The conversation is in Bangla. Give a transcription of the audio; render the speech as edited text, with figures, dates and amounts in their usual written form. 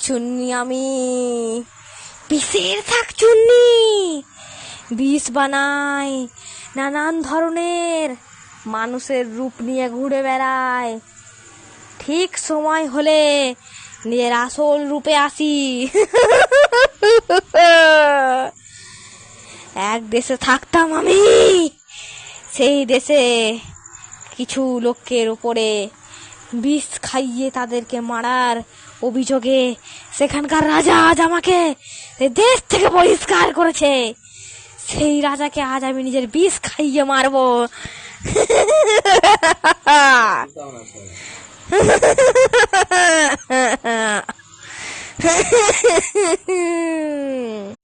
শাকচুন্নি আমি, বিষের শাকচুন্নি। বিষ বানায়, নানান ধরনের মানুষের রূপ নিয়ে ঘুরে বেড়ায়। ঠিক সময় হলে নিজের আসল রূপে আসি। এক দেশে থাকতাম আমি, সেই দেশে কিছু লোকের উপরে বিষ খাইয়ে তাদেরকে মারার অভিযোগে সেখানকার রাজা আজ আমাকে দেশ থেকে বহিষ্কার করেছে। সেই রাজাকে আজ আমি নিজের বিষ খাইয়ে মারবো।